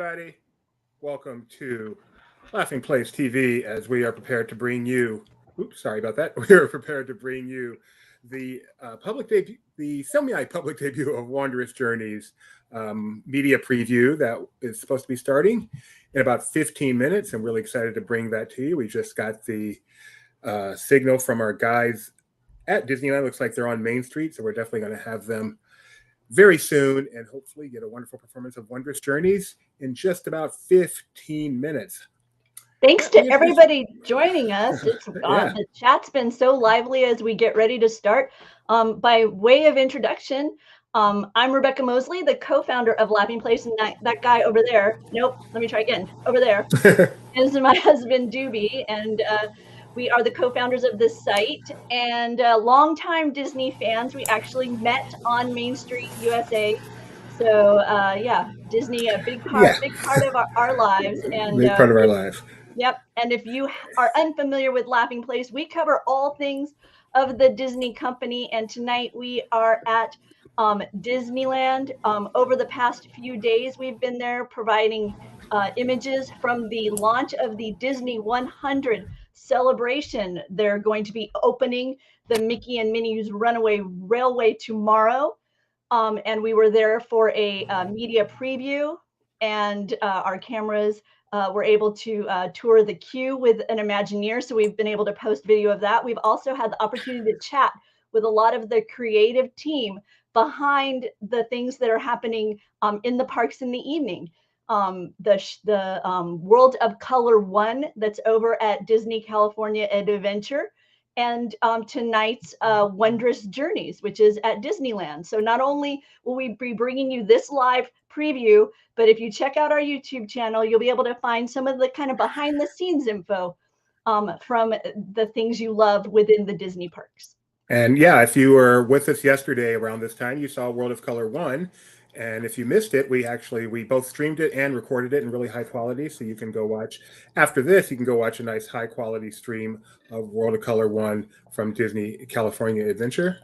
everybody. Welcome to Laughing Place TV as we are prepared to bring you. Oops, sorry about that. We are prepared to bring you the public debut, the semi-public debut of Wondrous Journeys media preview that is supposed to be starting in about 15 minutes. I'm really excited to bring that to you. We just got the signal from our guys at Disneyland. Looks like they're on Main Street, so we're definitely going to have them very soon and hopefully get a wonderful performance of Wondrous Journeys in just about 15 minutes. Thanks to everybody joining us. It's Yeah. The chat's been so lively as we get ready to start. By way of introduction, I'm Rebecca Mosley, the co-founder of Laughing Place, and that guy over there, nope, let me try again, over there, is my husband, Doobie, and we are the co-founders of this site, and longtime Disney fans. We actually met on Main Street, USA. So yeah, Disney, a big part of our lives, and big part of our lives. Yep. And if you are unfamiliar with Laughing Place, we cover all things of the Disney company. And tonight we are at Disneyland. Over the past few days, we've been there providing images from the launch of the Disney 100 celebration. They're going to be opening the Mickey and Minnie's Runaway Railway tomorrow. And we were there for a media preview, and our cameras were able to tour the queue with an Imagineer. So we've been able to post video of that. We've also had the opportunity to chat with a lot of the creative team behind the things that are happening in the parks in the evening. The World of Color 1 that's over at Disney California Adventure, and tonight's Wondrous Journeys, which is at Disneyland. So not only will we be bringing you this live preview, but if you check out our YouTube channel, you'll be able to find some of the kind of behind the scenes info from the things you love within the Disney parks. And yeah, if you were with us yesterday around this time, you saw World of Color 1. And if you missed it, we both streamed it and recorded it in really high quality. So you can go watch, after this, you can go watch a nice high quality stream of World of Color 1 from Disney California Adventure.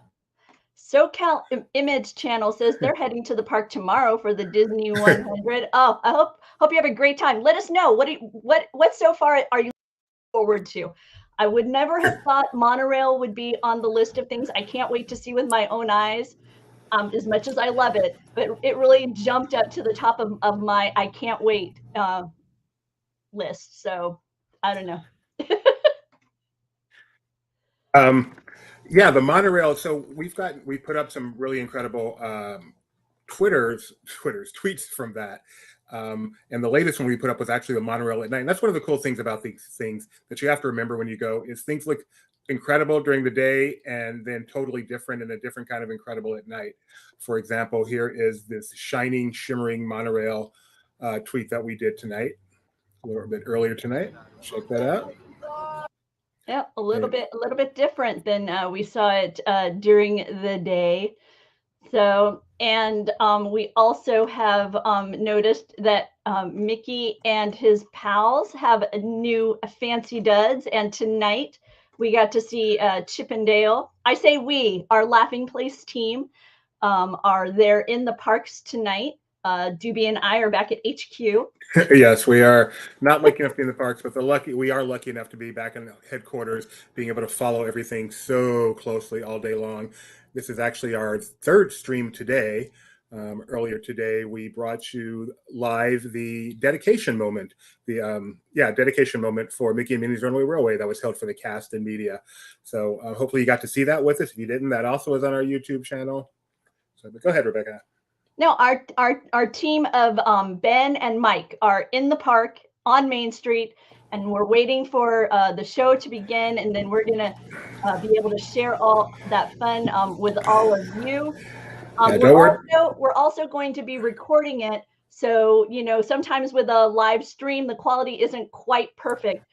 SoCal Image Channel says they're heading to the park tomorrow for the Disney 100. Oh, I hope you have a great time. Let us know what so far are you looking forward to. I would never have thought monorail would be on the list of things I can't wait to see with my own eyes. As much as I love it, but it really jumped up to the top of my I can't wait list. So I don't know. Yeah, the monorail. So we put up some really incredible tweets from that. And the latest one we put up was actually the monorail at night. And that's one of the cool things about these things that you have to remember when you go is things look incredible during the day and then totally different and a different kind of incredible at night. For example, here is this shining, shimmering monorail tweet that we did tonight, a little bit earlier tonight. Check that out. Yeah, a little bit different than we saw it during the day. So, and we also have noticed that Mickey and his pals have a new fancy duds, and tonight we got to see Chip and Dale. I say we, our Laughing Place team, are there in the parks tonight. Doobie and I are back at HQ. Yes, we are not lucky enough to be in the parks, but we are lucky enough to be back in the headquarters, being able to follow everything so closely all day long. This is actually our third stream today. Earlier today, we brought you live the dedication moment, dedication moment for Mickey and Minnie's Runaway Railway that was held for the cast and media. So hopefully you got to see that with us. If you didn't, that also is on our YouTube channel. So go ahead, Rebecca. No, our team of Ben and Mike are in the park on Main Street, and we're waiting for the show to begin, and then we're gonna be able to share all that fun with all of you. We're also going to be recording it, so sometimes with a live stream the quality isn't quite perfect.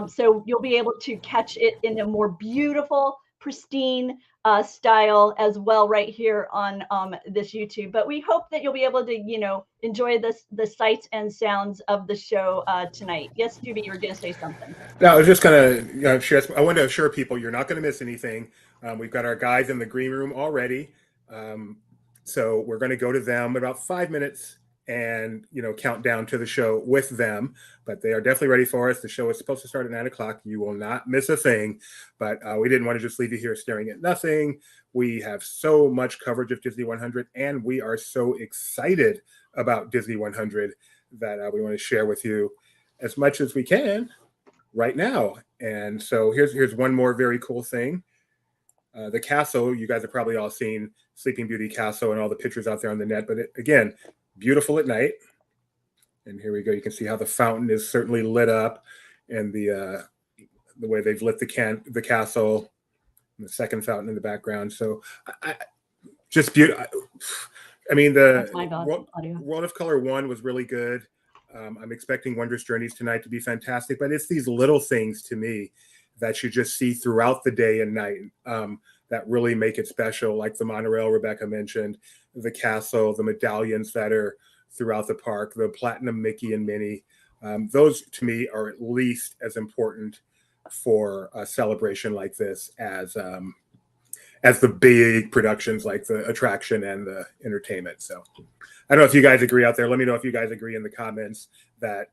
So you'll be able to catch it in a more beautiful, pristine style as well right here on this YouTube. But we hope that you'll be able to enjoy the sights and sounds of the show tonight. Yes, Doobie, you were going to say something. No, I was just going to share. I want to assure people you're not going to miss anything. We've got our guys in the green room already. So we're going to go to them in about 5 minutes and count down to the show with them. But they are definitely ready for us. The show is supposed to start at 9 o'clock. You will not miss a thing. But we didn't want to just leave you here staring at nothing. We have so much coverage of Disney 100, and we are so excited about Disney 100 that we want to share with you as much as we can right now. And so here's one more very cool thing. The castle, you guys have probably all seen Sleeping Beauty Castle and all the pictures out there on the net, but again, beautiful at night. And here we go. You can see how the fountain is certainly lit up, and the way they've lit the castle, and the second fountain in the background. So just beautiful. I mean, the World of Color 1 was really good. I'm expecting Wondrous Journeys tonight to be fantastic, but it's these little things to me that you just see throughout the day and night that really make it special, like the monorail Rebecca mentioned, the castle, the medallions that are throughout the park, the platinum Mickey and Minnie. Those to me are at least as important for a celebration like this as the big productions like the attraction and the entertainment. So I don't know if you guys agree out there. Let me know if you guys agree in the comments that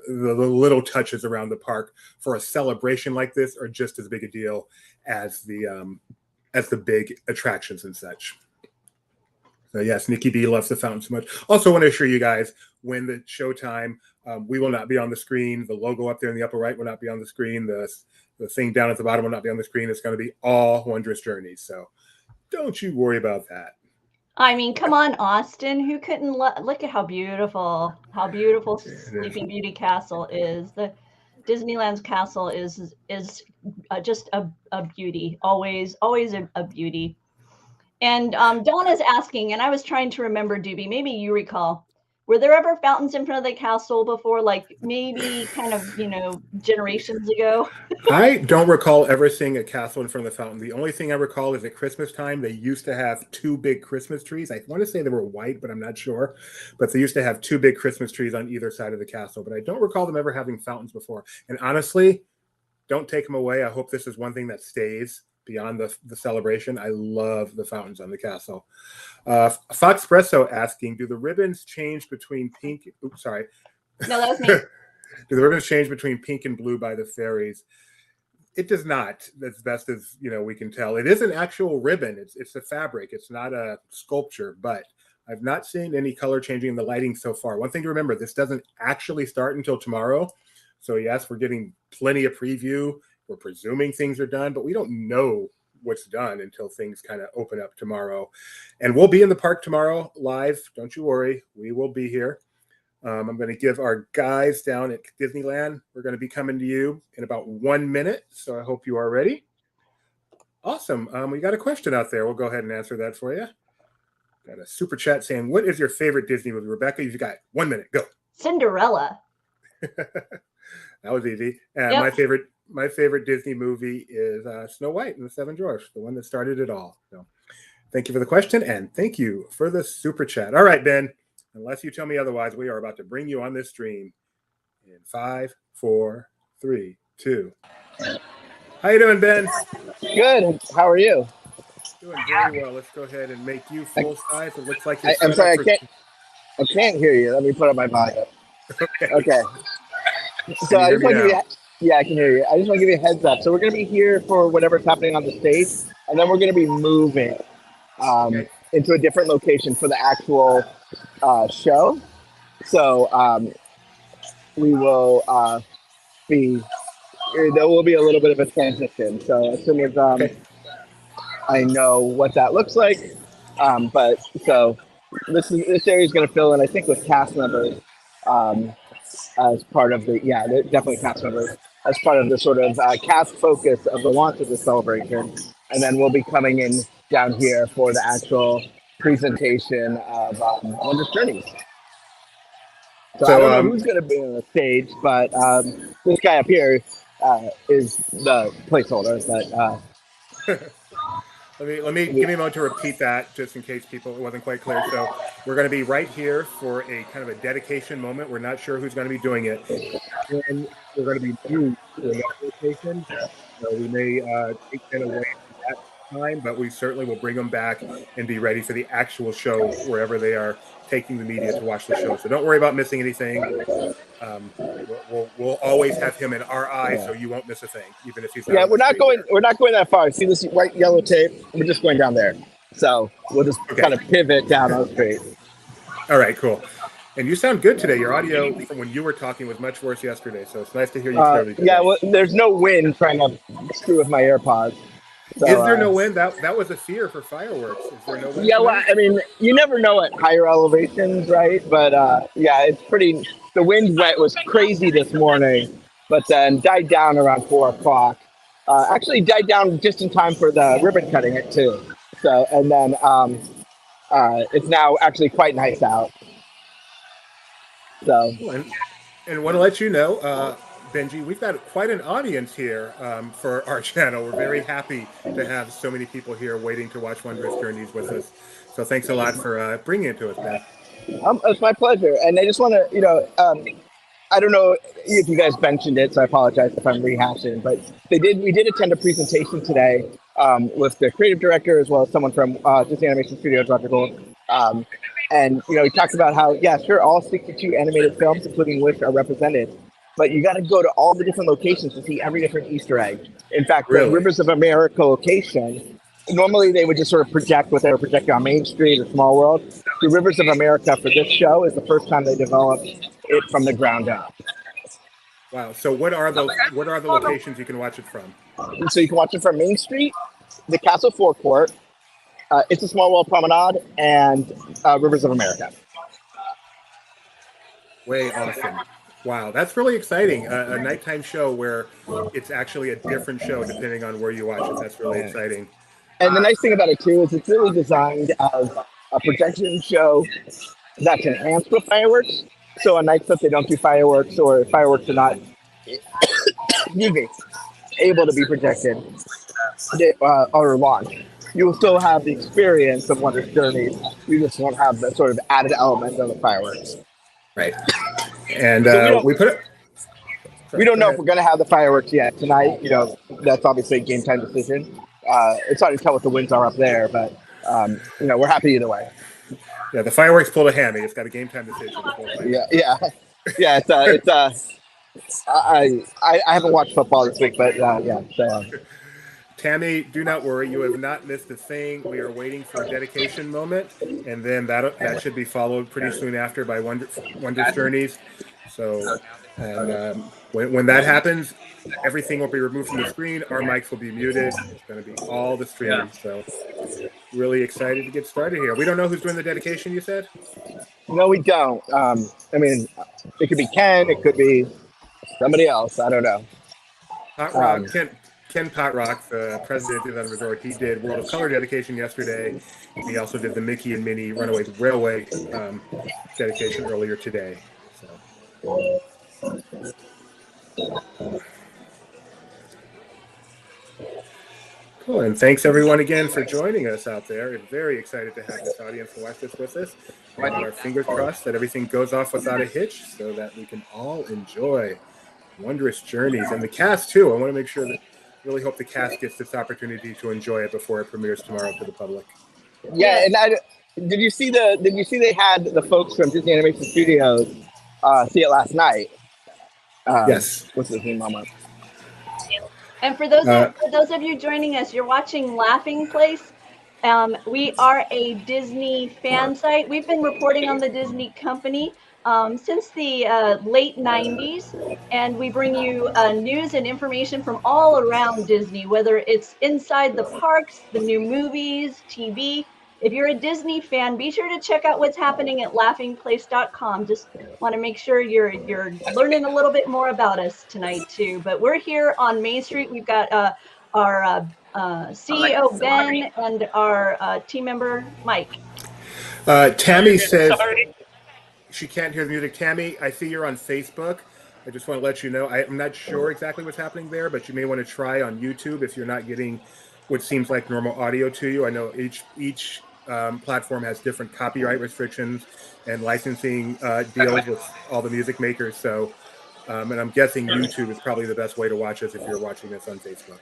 the little touches around the park for a celebration like this are just as big a deal as the big attractions and such. So yes, Nikki B loves the fountain so much. Also want to assure you guys, when the showtime, we will not be on the screen. The logo up there in the upper right will not be on the screen. The thing down at the bottom will not be on the screen. It's going to be all Wondrous Journeys. So don't you worry about that. I mean, come on, Austin. Who couldn't look at how beautiful Sleeping Beauty Castle is? The Disneyland's castle is just a beauty. Always a beauty. And Donna's asking, and I was trying to remember, Doobie, maybe you recall, were there ever fountains in front of the castle before, like maybe kind of, generations ago? I don't recall ever seeing a castle in front of the fountain. The only thing I recall is at Christmas time, they used to have 2 big Christmas trees. I want to say they were white, but I'm not sure. But they used to have 2 big Christmas trees on either side of the castle. But I don't recall them ever having fountains before. And honestly, don't take them away. I hope this is one thing that stays beyond the celebration. I love the fountains on the castle. Fox Espresso asking, do the ribbons change between pink? Oops, sorry. No, that was me. Do the ribbons change between pink and blue by the fairies? It does not. That's best as we can tell. It is an actual ribbon. It's a fabric. It's not a sculpture, but I've not seen any color changing in the lighting so far. One thing to remember, this doesn't actually start until tomorrow. So yes, we're getting plenty of preview. We're presuming things are done, but we don't know what's done until things kind of open up tomorrow. And we'll be in the park tomorrow live. Don't you worry. We will be here. I'm going to give our guys down at Disneyland. We're going to be coming to you in about 1 minute. So I hope you are ready. Awesome. We got a question out there. We'll go ahead and answer that for you. Got a super chat saying, what is your favorite Disney movie? Rebecca, you've got 1 minute. Go. Cinderella. That was easy. And Yep. my favorite Disney movie is Snow White and the Seven Dwarfs, the one that started it all. So thank you for the question, and thank you for the super chat. All right, Ben, unless you tell me otherwise, we are about to bring you on this stream in 5, 4, 3, 2. How you doing, Ben? Good. How are you? Doing very well. Let's go ahead and make you full size. It looks like you're I'm sorry, I can't hear you. Let me put up my volume. Okay. So I just want to give you, I can hear you. I just want to give you a heads up. So we're going to be here for whatever's happening on the stage, and then we're going to be moving into a different location for the actual show. So we will there will be a little bit of a transition. So as soon as I know what that looks like, but so this area is going to fill in, I think, with cast members. As part of they're definitely cast members, as part of the sort of cast focus of the launch of the celebration. And then we'll be coming in down here for the actual presentation of Wondrous Journeys. So I don't know who's going to be on the stage, but this guy up here is the placeholder. But Let me give me a moment to repeat that, just in case it wasn't quite clear. So we're going to be right here for a kind of a dedication moment. We're not sure who's going to be doing it. And we're going to be moved to another location. So we may take that away from that time, but we certainly will bring them back and be ready for the actual show wherever they are taking the media to watch the show. So don't worry about missing anything. We'll always have him in our eye, so you won't miss a thing, even if he's not. Yeah, on the screen there. we're not going that far. See this white yellow tape? We're just going down there. So we'll just kind of pivot down the street. All right, cool. And you sound good today. Your audio from when you were talking was much worse yesterday, so it's nice to hear you clearly today. Yeah, well, there's no wind trying to screw with my AirPods. So, is there no wind? That was a fear for fireworks. Is there no wind? Yeah, well, I mean, you never know at higher elevations, right? But yeah, it's pretty. The wind was crazy this morning, but then died down around 4 o'clock. Actually, died down just in time for the ribbon cutting it too. So, and then it's now actually quite nice out. So, and want to let you know, Benji, we've got quite an audience here for our channel. We're very happy to have so many people here waiting to watch Wondrous Journeys with us. So thanks a lot for bringing it to us, Ben. It's my pleasure. And I just want to, I don't know if you guys mentioned it, so I apologize if I'm rehashing, but we did attend a presentation today with the creative director as well as someone from Disney Animation Studios, Roger Gold. And, he talked about how, yeah, sure, all 62 animated films, including Wish, are represented. But you got to go to all the different locations to see every different Easter egg. In fact, the Rivers of America location, normally they would just sort of project what they were projecting on Main Street or Small World. The Rivers of America for this show is the first time they developed it from the ground up. Wow. So what are the locations you can watch it from? So you can watch it from Main Street, the Castle Forecourt, It's a Small World Promenade, and Rivers of America. Way awesome. Wow, that's really exciting. A nighttime show where it's actually a different show depending on where you watch it. That's really exciting. And the nice thing about it, too, is it's really designed as a projection show that's enhanced with fireworks. So on nights that they don't do fireworks or fireworks are not able to be projected or launched, you will still have the experience of Wondrous Journeys. You just won't have the sort of added element of the fireworks. Right. And we don't know if we're going to have the fireworks yet tonight. That's obviously a game time decision. It's hard to tell what the winds are up there, but we're happy either way. Yeah, the fireworks pulled a hammy. It's got a game time decision. Yeah. I haven't watched football this week, but yeah. So. Tammy, do not worry. You have not missed a thing. We are waiting for a dedication moment, and then that should be followed pretty soon after by Wondrous Journeys. So, and when that happens, everything will be removed from the screen. Our mics will be muted. It's going to be all the streaming. So, really excited to get started here. We don't know who's doing the dedication, you said? No, we don't. It could be Ken. It could be somebody else. I don't know. Hot Rock, Ken Potrock, the president of the resort, he did World of Color dedication yesterday. He also did the Mickey and Minnie Runaway Railway dedication earlier today. So. Cool, and thanks everyone again for joining us out there. We're very excited to have this audience to watch this with us. We have our fingers crossed that everything goes off without a hitch so that we can all enjoy Wondrous Journeys. And the cast too. I want to make sure that really hope the cast gets this opportunity to enjoy it before it premieres tomorrow to the public. Yeah, and did you see they had the folks from Disney Animation Studios see it last night? Yes. What's his name, Mama? And for those of you joining us, you're watching Laughing Place. We are a Disney fan site. We've been reporting on the Disney company since the late 90s, and we bring you news and information from all around Disney, whether it's inside the parks, the new movies, TV. If you're a Disney fan, be sure to check out what's happening at laughingplace.com. Just want to make sure you're learning a little bit more about us tonight too. But we're here on Main Street. We've got our CEO Ben and our team member Mike. Tammy says she can't hear the music. Tammy, I see you're on Facebook. I just want to let you know. I'm not sure exactly what's happening there, but you may want to try on YouTube if you're not getting what seems like normal audio to you. I know each platform has different copyright restrictions and licensing deals with all the music makers. So, and I'm guessing YouTube is probably the best way to watch us if you're watching this on Facebook.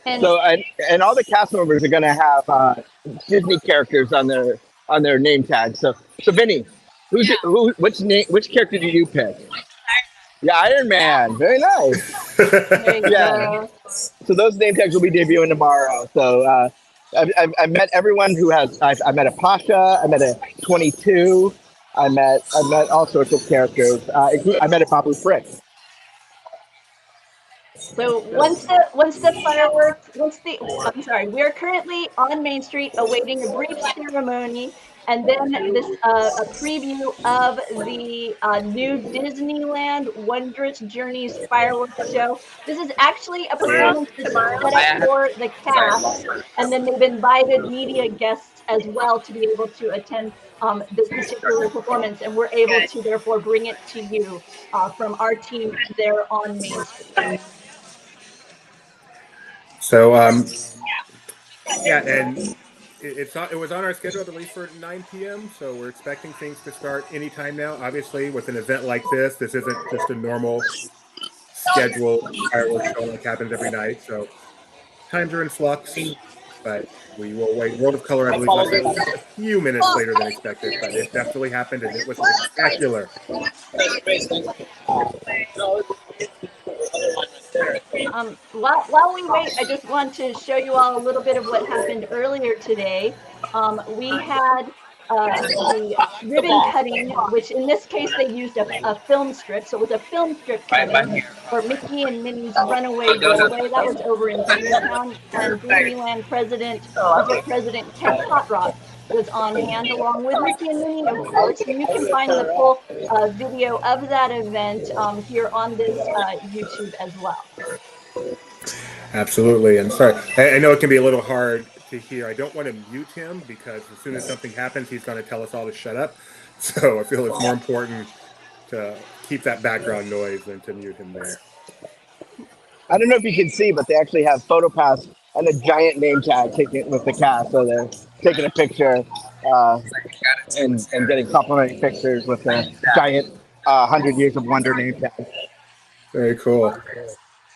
And So and all the cast members are going to have Disney characters on their name tag. So Vinny, which character do you pick? Yeah, Iron Man. Very nice. there you Yeah. go. So those name tags will be debuting tomorrow. So I've met everyone who has. I met a Pasha. I met a 22. I met all sorts of characters. I met a Babu Frick. So I'm sorry, we are currently on Main Street awaiting a brief ceremony, and then this a preview of the new Disneyland Wondrous Journeys fireworks show. This is actually a performance that's set up for the cast, and then they've invited media guests as well to be able to attend this particular performance, and we're able to therefore bring it to you from our team there on Main Street. So yeah, and it was on our schedule, I believe, for 9 p.m. So we're expecting things to start anytime now. Obviously, with an event like this isn't just a normal scheduled fireworks show like happens every night. So times are in flux, but we will wait. World of Color, I believe, left a few minutes later than expected, but it definitely happened, and it was spectacular. While we wait, I just want to show you all a little bit of what happened earlier today. We had the ribbon cutting, which in this case they used a film strip. So it was a film strip cutting for Mickey and Minnie's Runaway Railway. That was over in Chinatown, and Disneyland President Ken Hotrock was on hand along with Mickey and Minnie, of course. And you can find the full video of that event here on this YouTube as well. Absolutely. And sorry, I know it can be a little hard to hear. I don't want to mute him because as soon as something happens, he's going to tell us all to shut up. So I feel it's more important to keep that background noise than to mute him there. I don't know if you can see, but they actually have PhotoPass and a giant name tag taken with the cast. So they're taking a picture and getting complimentary pictures with the giant 100 Years of Wonder name tag. Very cool.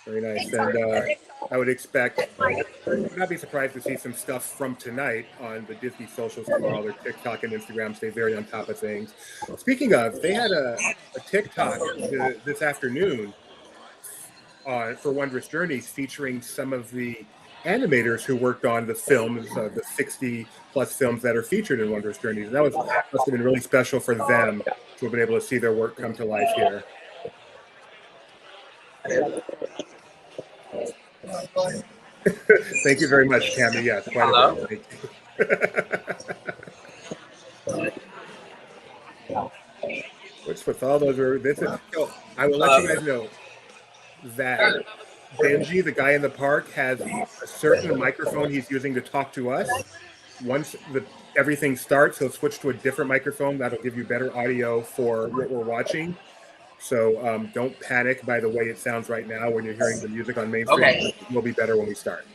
Very nice. And I would expect, would not be surprised to see some stuff from tonight on the Disney socials tomorrow. Their TikTok and Instagram stay very on top of things. Speaking of, they had a TikTok this afternoon for Wondrous Journeys featuring some of the animators who worked on the films, the 60 plus films that are featured in Wondrous Journeys. That must have been really special for them to have been able to see their work come to life here. Thank you very much, Tammy. Yes, quite a bit. Thank you. Which with all those I will let you guys know that Benji, the guy in the park, has a certain microphone he's using to talk to us. Once everything starts, he'll switch to a different microphone that'll give you better audio for what we're watching. So don't panic by the way it sounds right now when you're hearing the music on Main Street. Okay. It will be better when we start.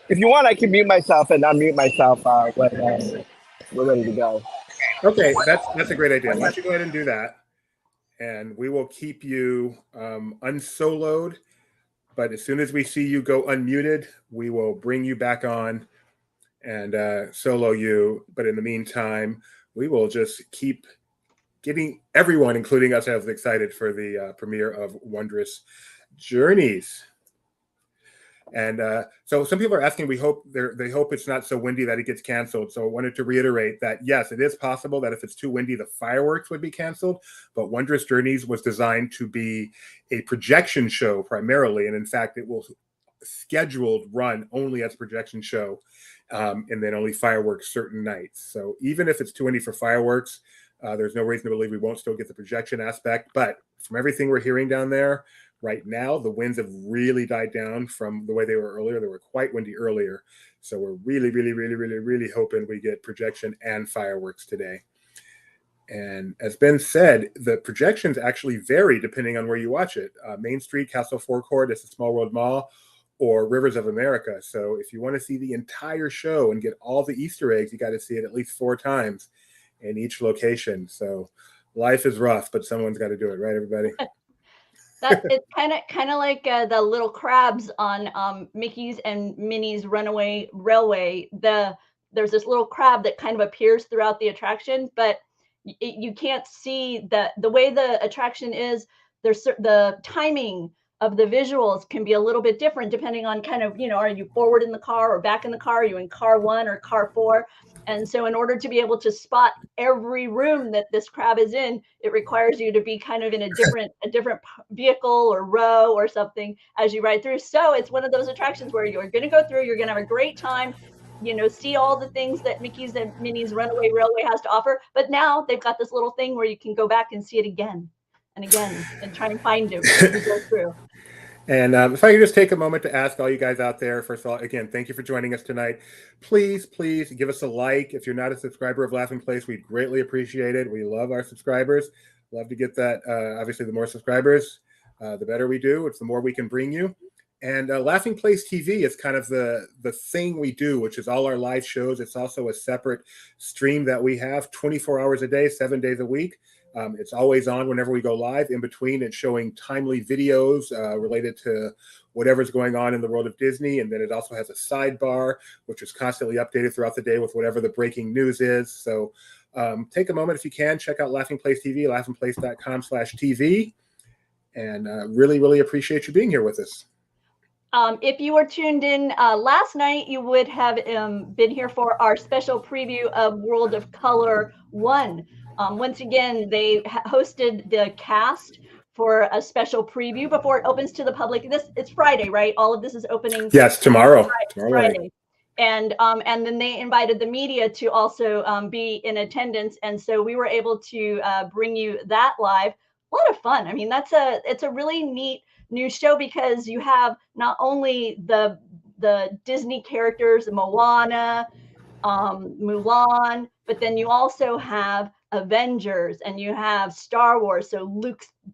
If you want, I can mute myself and unmute myself when we're ready to go. Okay, that's a great idea. Why don't you go ahead and do that? And we will keep you unsoloed. But as soon as we see you go unmuted, we will bring you back on and solo you. But in the meantime, we will just keep getting everyone, including us, as excited for the premiere of Wondrous Journeys. And so some people are asking, they hope it's not so windy that it gets canceled. So I wanted to reiterate that, yes, it is possible that if it's too windy, the fireworks would be canceled. But Wondrous Journeys was designed to be a projection show primarily. And in fact, it will scheduled run only as a projection show and then only fireworks certain nights. So even if it's too windy for fireworks, there's no reason to believe we won't still get the projection aspect. But from everything we're hearing down there, right now, the winds have really died down from the way they were earlier. They were quite windy earlier. So we're really, really, really, really, really hoping we get projection and fireworks today. And as Ben said, the projections actually vary depending on where you watch it. Main Street, Castle Forecourt, it's a Small World Mall, or Rivers of America. So if you want to see the entire show and get all the Easter eggs, you got to see it at least 4 times in each location. So life is rough, but someone's got to do it, right, everybody? It's kind of like the little crabs on Mickey's and Minnie's Runaway Railway. There's this little crab that kind of appears throughout the attraction, but you can't see the way the attraction is. The timing of the visuals can be a little bit different depending on kind of, are you forward in the car or back in the car? Are you in car 1 or car 4? And so in order to be able to spot every room that this crab is in, it requires you to be kind of in a different vehicle or row or something as you ride through. So it's one of those attractions where you're going to go through, you're going to have a great time, see all the things that Mickey's and Minnie's Runaway Railway has to offer. But now they've got this little thing where you can go back and see it again and again and try and find it as you go through. And if I could just take a moment to ask all you guys out there, first of all, again, thank you for joining us tonight. Please give us a like. If you're not a subscriber of Laughing Place, we'd greatly appreciate it. We love our subscribers. Love to get that. Obviously, the more subscribers, the better we do. It's the more we can bring you. And Laughing Place TV is kind of the thing we do, which is all our live shows. It's also a separate stream that we have 24 hours a day, 7 days a week. It's always on whenever we go live. In between, it's showing timely videos related to whatever's going on in the world of Disney. And then it also has a sidebar, which is constantly updated throughout the day with whatever the breaking news is. So take a moment if you can, check out Laughing Place TV, laughingplace.com/TV. And really, really appreciate you being here with us. If you were tuned in last night, you would have been here for our special preview of World of Color 1. Once again, they hosted the cast for a special preview before it opens to the public. It's Friday, right? All of this is opening. Yes, tomorrow. Friday. And then they invited the media to also be in attendance, and so we were able to bring you that live. A lot of fun. I mean, it's a really neat new show because you have not only the Disney characters, Moana, Mulan, but then you also have Avengers and you have Star Wars. So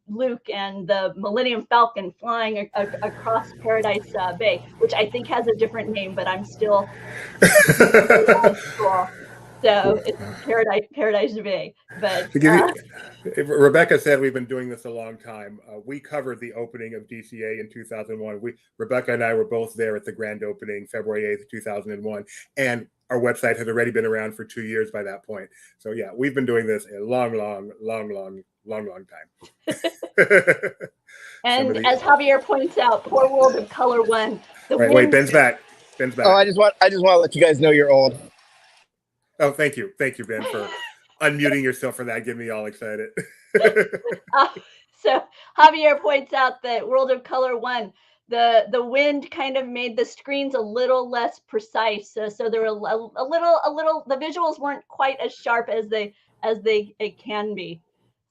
Luke and the Millennium Falcon flying across Paradise Bay, which I think has a different name, but I'm still cool. So it's Paradise Bay. But Rebecca said we've been doing this a long time. We covered the opening of DCA in 2001. Rebecca and I were both there at the grand opening, February 8th, 2001, and our website had already been around for 2 years by that point. So yeah, we've been doing this a long time. And as Javier points out, poor World of Color 1. Wait, Ben's back. Oh, I just want to let you guys know you're old. Oh, thank you, Ben, for unmuting yourself for that. Get me all excited. So Javier points out that World of Color 1, the wind kind of made the screens a little less precise. So there were a little. The visuals weren't quite as sharp as it can be.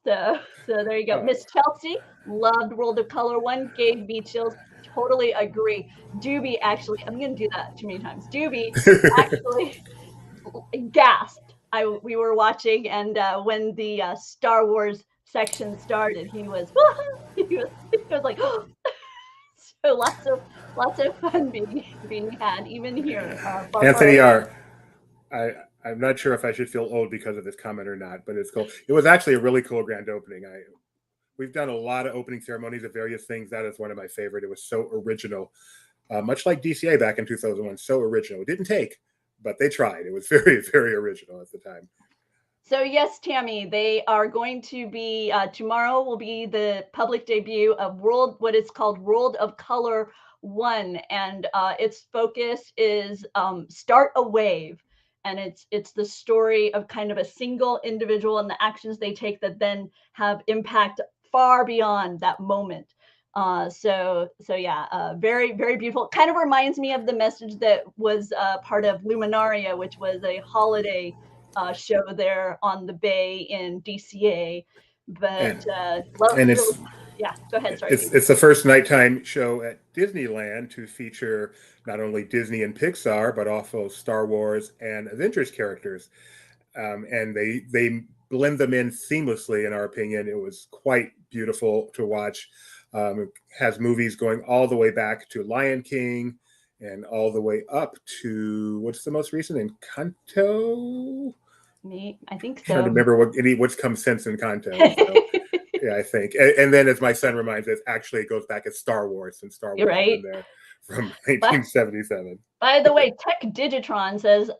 So there you go. Miss Chelsea loved World of Color 1, gave me chills. Totally agree. Doobie actually, I'm going to do that too many times. Doobie actually gasped. We were watching, and when the Star Wars section started, he was like, oh. So lots of fun being had even here. Anthony R. I'm not sure if I should feel old because of this comment or not, but it's cool. It was actually a really cool grand opening. We've done a lot of opening ceremonies of various things. That is one of my favorite. It was so original, much like DCA back in 2001. So original. It didn't take, but they tried. It was very, very original at the time. So yes, Tammy, they are going to be, tomorrow will be the public debut of what is called World of Color 1. And its focus is Start a Wave. And it's the story of kind of a single individual and the actions they take that then have impact far beyond that moment. So yeah, very, very beautiful. Kind of reminds me of the message that was part of Luminaria, which was a holiday show there on the bay in DCA. But yeah, go ahead. Sorry. It's the first nighttime show at Disneyland to feature not only Disney and Pixar, but also Star Wars and Avengers characters. And they blend them in seamlessly, in our opinion. It was quite beautiful to watch. It has movies going all the way back to Lion King and all the way up to, what's the most recent? Encanto? I think so. I'm trying to remember what's come since Encanto. So Yeah, I think. And then, as my son reminds us, actually it goes back as Star Wars, and Star You're Wars has right. been there from 1977. By the way, Tech Digitron says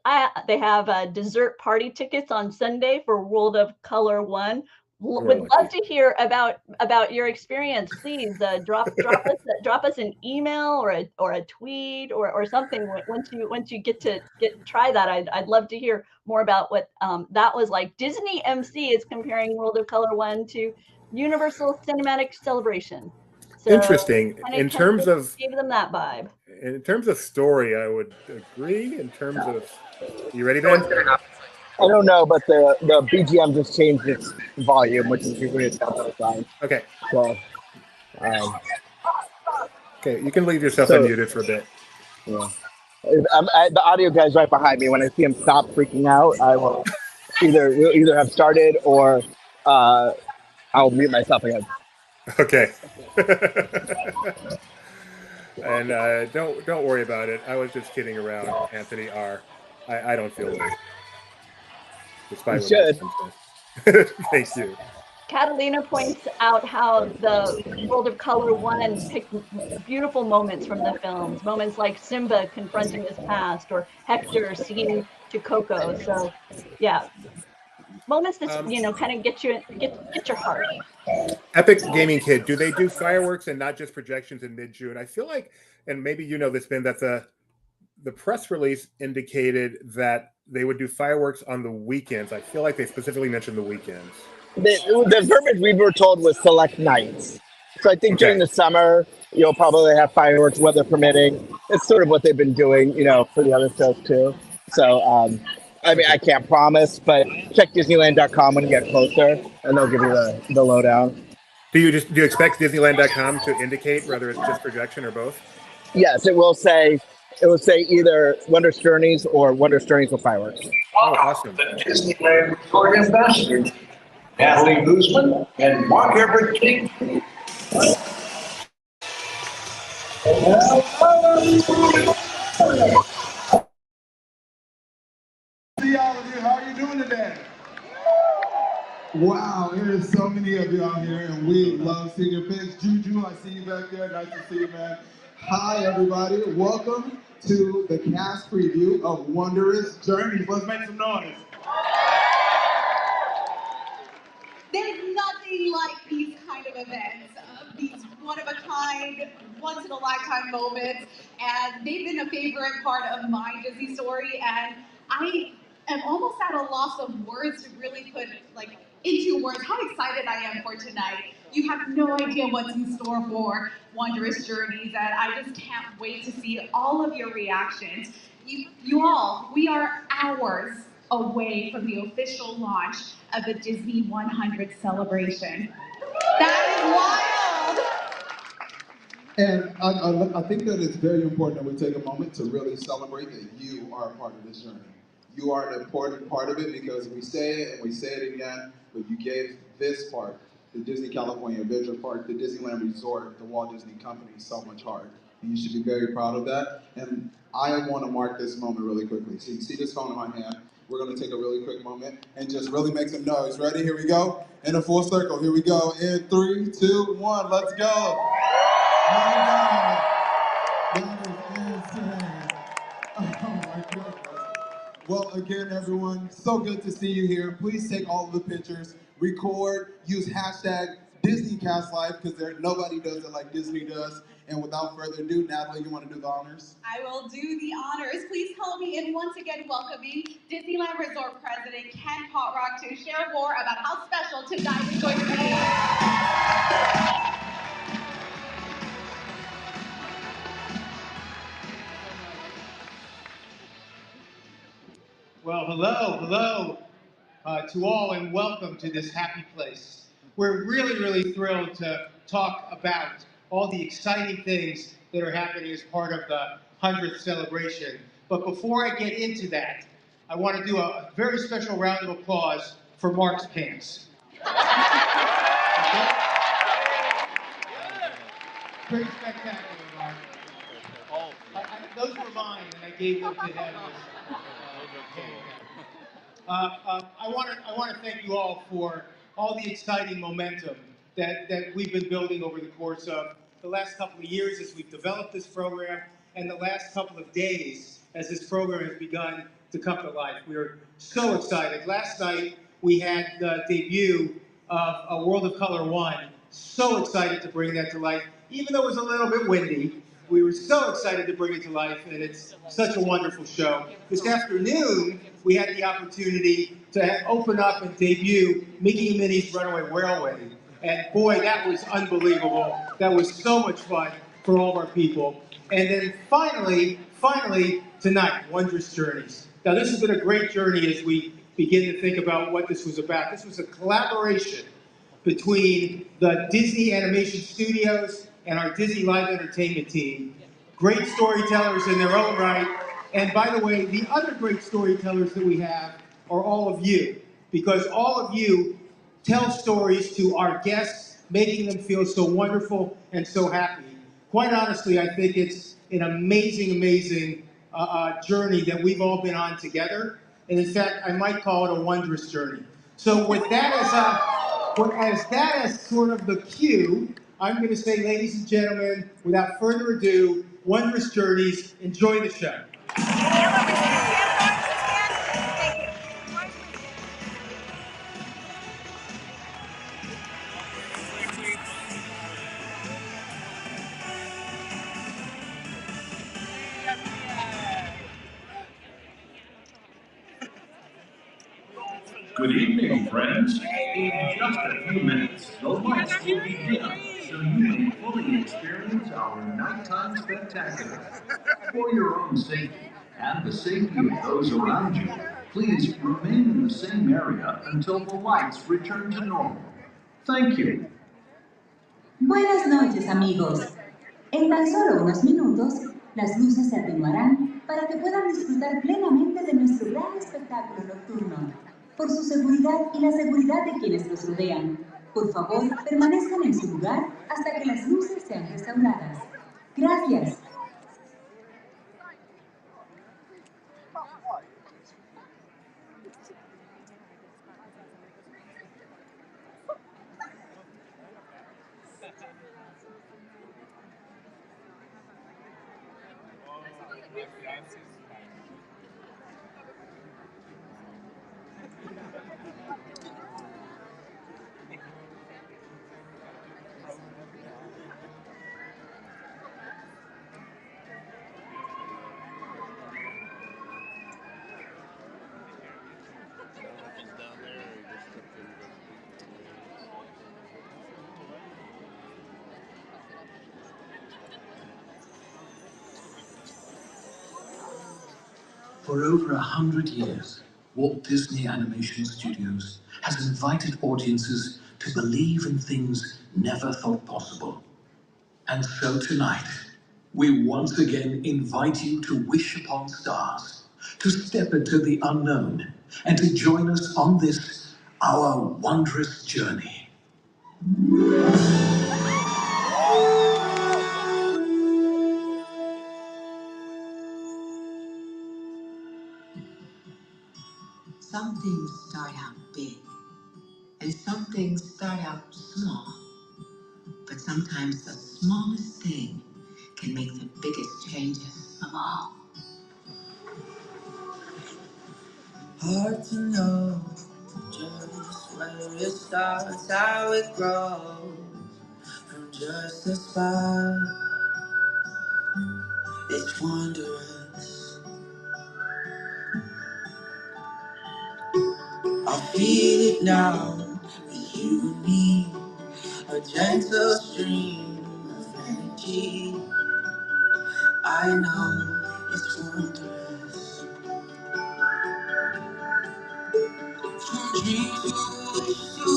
they have dessert party tickets on Sunday for World of Color 1. Would love to hear about your experience. Please drop us an email or a tweet or something once you get to try that. I'd love to hear more about what that was like. Disney MC is comparing World of Color 1 to Universal Cinematic Celebration. So Interesting. In terms of gave them that vibe. In terms of story, I would agree. In terms of, you ready, Ben? I don't know, but the BGM just changed its volume, which is usually a telltale sign. Okay. So, okay, you can leave yourself unmuted for a bit. Yeah. The audio guy's right behind me. When I see him stop freaking out, I will we'll either have started or I'll mute myself again. Okay. And don't worry about it. I was just kidding around, Anthony R. I don't feel worried. Despite what my son says. Thank you. Catalina points out how the World of Color 1 picked beautiful moments from the films, moments like Simba confronting his past or Hector singing to Coco. So, yeah, moments that kind of get your heart. Epic Gaming Kid, do they do fireworks and not just projections in mid-June? I feel like, and maybe you know this, Ben, that the press release indicated that they would do fireworks on the weekends. I feel like they specifically mentioned the weekends. The verbiage we were told was select nights. So I think during the summer, you'll probably have fireworks, weather permitting. It's sort of what they've been doing, for the other shows too. So, I mean, I can't promise, but check Disneyland.com when you get closer, and they'll give you the lowdown. Do you expect Disneyland.com to indicate whether it's just projection or both? Yes, it will say either Wondrous Journeys or Wondrous Journeys with fireworks. Oh, awesome! The Disneyland Resort Ambassador, Natalie Guzman and Mark Everett King. See all of you. How are you doing today? Wow, there is so many of you out here, and we love seeing your face. Juju, I see you back there. Nice to see you, man. Hi, everybody. Welcome to the cast preview of Wondrous Journeys. Let's make some noise. There's nothing like these kind of events, these one-of-a-kind, once-in-a-lifetime moments, and they've been a favorite part of my Disney story, and I am almost at a loss of words to really put into words how excited I am for tonight. You have no idea what's in store for Wondrous Journeys, and I just can't wait to see all of your reactions. You all, we are hours away from the official launch of the Disney 100 celebration. That is wild! And I think that it's very important that we take a moment to really celebrate that you are a part of this journey. You are an important part of it because we say it and we say it again, but you gave this part, the Disney California Adventure Park, the Disneyland Resort, the Walt Disney Company, so much heart. And you should be very proud of that. And I want to mark this moment really quickly. So you see this phone in my hand. We're going to take a really quick moment and just really make some noise. Ready? Here we go. In a full circle. Here we go. In 3, 2, 1. Let's go. Oh my God. That is insane. Oh my goodness. Well, again, everyone, so good to see you here. Please take all of the pictures, record, use hashtag DisneyCastLife because nobody does it like Disney does. And without further ado, Natalie, you want to do the honors? I will do the honors. Please help me in once again welcoming Disneyland Resort President Ken Potrock to share more about how special tonight is going to be. Well, hello to all, and welcome to this happy place. We're really thrilled to talk about all the exciting things that are happening as part of the 100th celebration. But before I get into that, I want to do a very special round of applause for Mark's pants. Okay? Pretty spectacular, Mark. Those were mine, and I gave them to him. I want to thank you all for all the exciting momentum that we've been building over the course of the last couple of years as we've developed this program, and the last couple of days as this program has begun to come to life. We are so excited. Last night we had the debut of A World of Color 1. So excited to bring that to life. Even though it was a little bit windy, we were so excited to bring it to life, and it's such a wonderful show. This afternoon, we had the opportunity to open up and debut Mickey and Minnie's Runaway Railway. And boy, that was unbelievable. That was so much fun for all of our people. And then finally, tonight, Wondrous Journeys. Now, this has been a great journey as we begin to think about what this was about. This was a collaboration between the Disney Animation Studios and our Disney Live Entertainment team. Great storytellers in their own right. And by the way, the other great storytellers that we have are all of you, because all of you tell stories to our guests, making them feel so wonderful and so happy. Quite honestly, I think it's an amazing journey that we've all been on together. And in fact, I might call it a wondrous journey. So with that as sort of the cue, I'm going to say, ladies and gentlemen, without further ado, Wondrous Journeys, enjoy the show. Good evening, friends. In just a few minutes, the lights will be dim, so you may fully experience our nighttime spectacular. For your own safety and the safety of those around you, please remain in the same area until the lights return to normal. Thank you. Buenas noches, amigos. En tan solo unos minutos, las luces se atenuarán para que puedan disfrutar plenamente de nuestro gran espectáculo nocturno. Por su seguridad y la seguridad de quienes los rodean, por favor, permanezcan en su lugar hasta que las luces sean restauradas. Gracias. For over 100 years, Walt Disney Animation Studios has invited audiences to believe in things never thought possible. And so tonight, we once again invite you to wish upon stars, to step into the unknown, and to join us on this, our wondrous journey. Some things start out big, and some things start out small. But sometimes the smallest thing can make the biggest changes of all. Hard to know just where it starts, how it grows, from just a spark. It's wondrous. I feel it now with you and me, a gentle stream of energy. I know it's wondrous. From dreams to wish to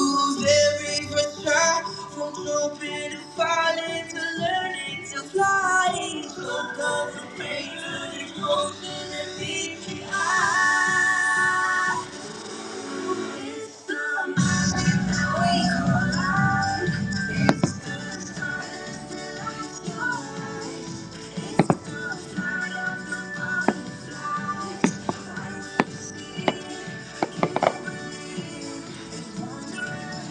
very first try, from jumping to falling to learning to fly. So come from pain to the emotion and me. It's the magic that we collide. It's the stardust that lights your eyes. It's the flight of the butterfly. I will see it, can't believe it. It's wonderful.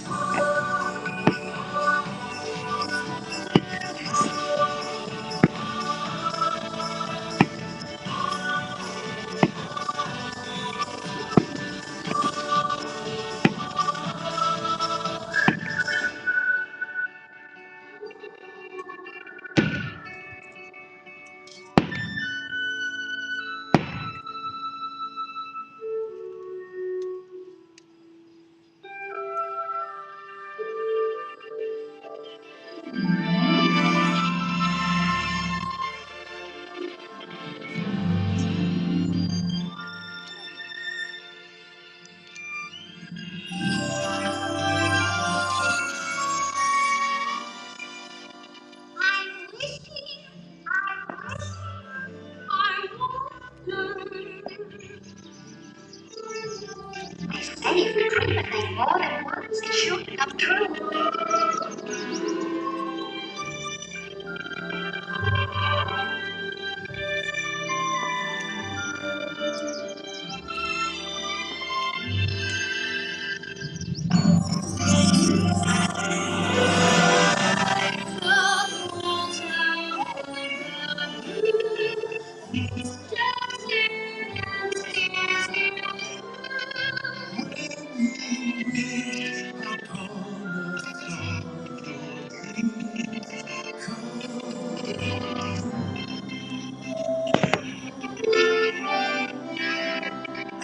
many, but there's more than one to shoot up through.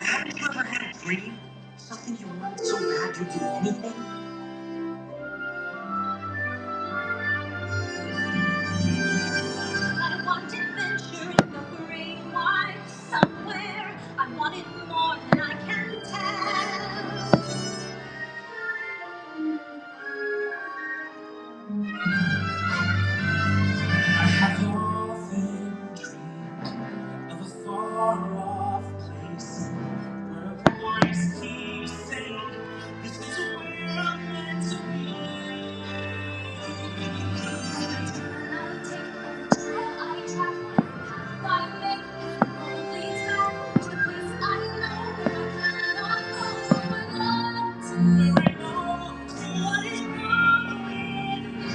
Haven't you ever had a dream? Something you wanted so bad you'd do anything? I want adventure in the great wide somewhere. I want it more than I can tell. I have often dreamed of a far-off place where a voice keeps saying, "This is where I'm meant to be." I take the time I travel, I make it only back to the place I know where I cannot go. Where I belong to. What is wrong with me?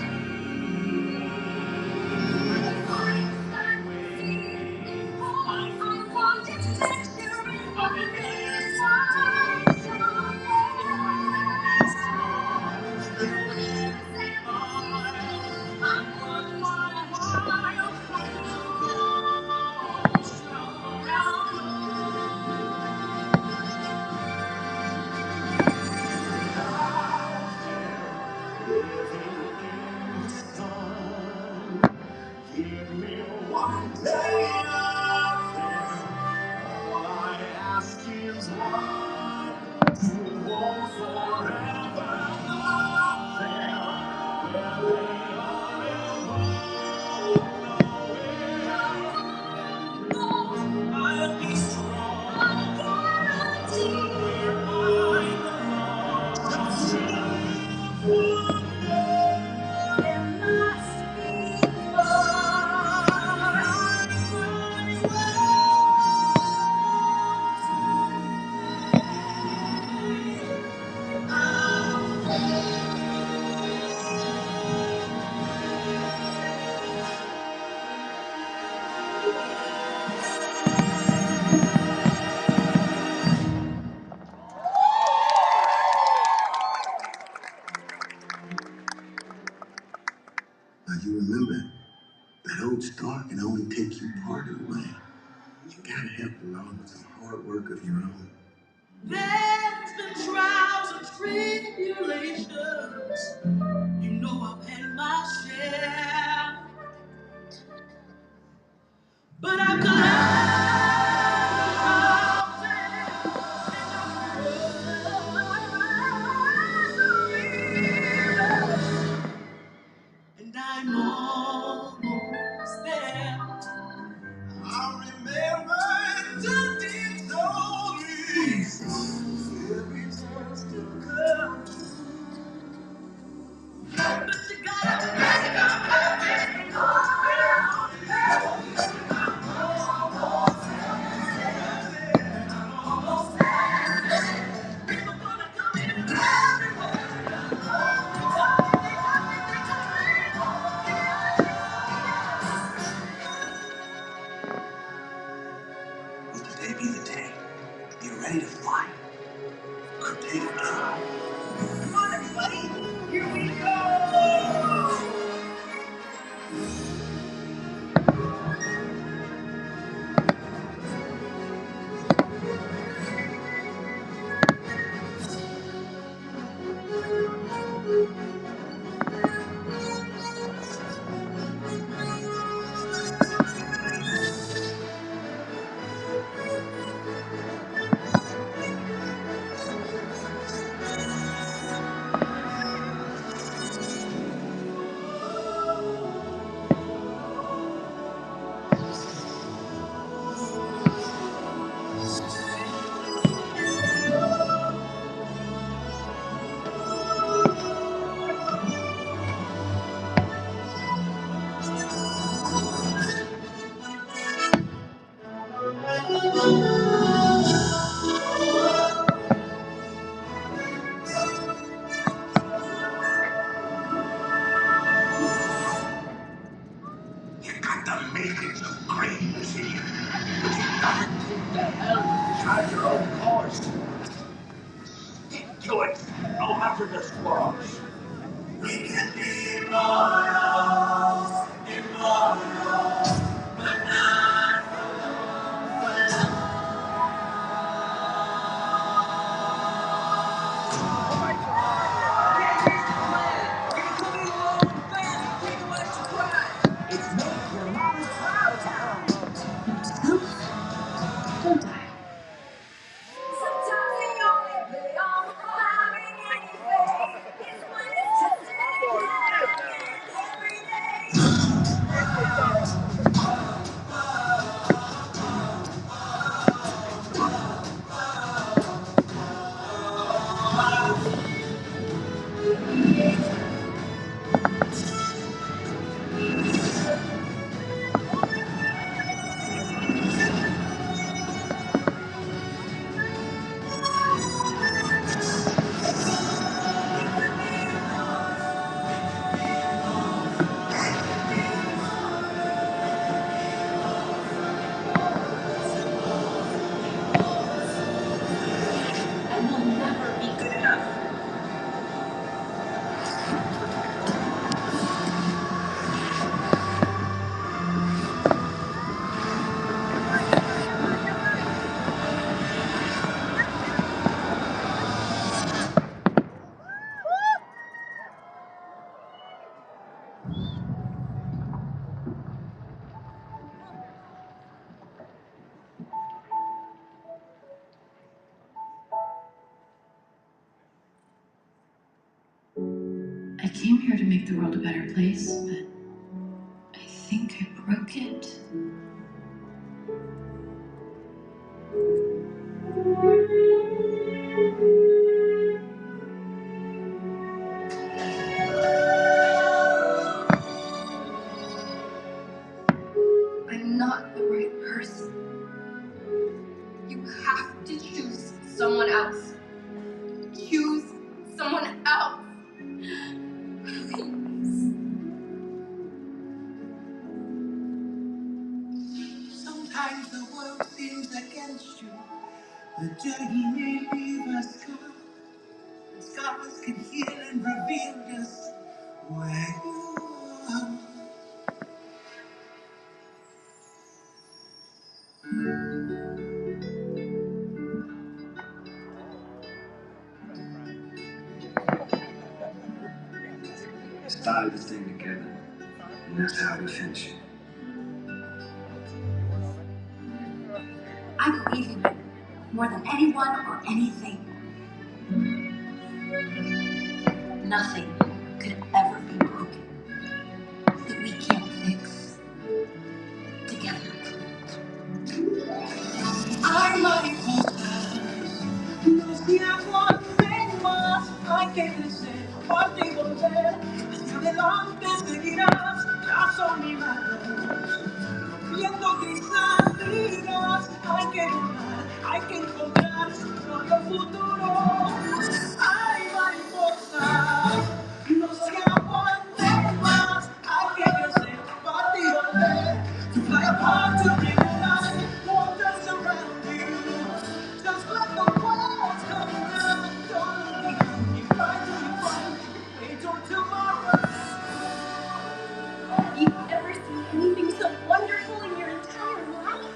Give me one day out there. All I ask is one to walk forever out there where they are and I'll be strong. I guarantee where I belong. Just one day there must be Now you remember, that old star can only take you part of the way. You gotta help along with some hard work of your own. There's been trials and tribulations. You know I've had my share. But I've and I'm almost there. I remember Dundee told me every time still come. But you gotta will today be the day? You're ready to fly. Could take a try. Come on, everybody. Here we go. to it, no matter the squash. We can be immortal, immortal, but not for long. Don't die. Sometimes we only play on having any faith. It's when it's just every day. And we'll never be good enough. I came here to make the world a better place, but I think I broke it. I'm not the right person. You have to choose someone else. Choose someone else. Sometimes the world seems against you. The journey may leave us scarred. Scars can heal and reveal just where you are. Started this thing together, and that's how we finish it. I believe in you more than anyone or anything. Nothing could ever be broken that we can't fix together. Ay, mariposas, no se aguanten más. Hay que crecer, parte y volver. Hacia adelante seguirás, ya son milagros. Viendo cristalinas, hay que volar, hay que encontrar su propio futuro. Ay, mariposas, no se aguanten más. Hay que crecer, parte y volver. To fly apart, to bring light, wonders around you. Just let the world come around. Don't look behind you, fight till you find. Wait till tomorrow. Have you ever seen anything so wonderful in your entire life?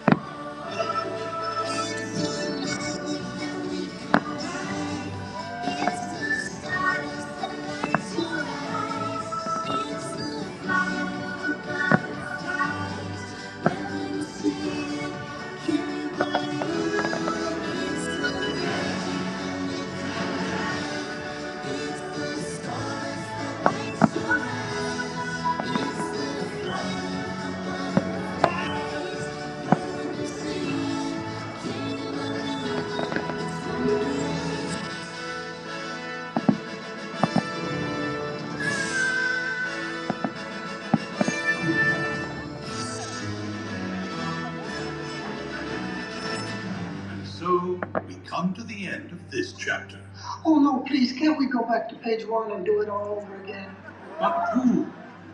And so we come to the end of this chapter. Oh no, please, can't we go back to page 1 and do it all over again? But pooh,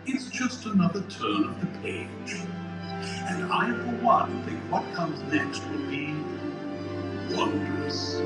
it's just another turn of the page. And I, for one, think what comes next will be wondrous.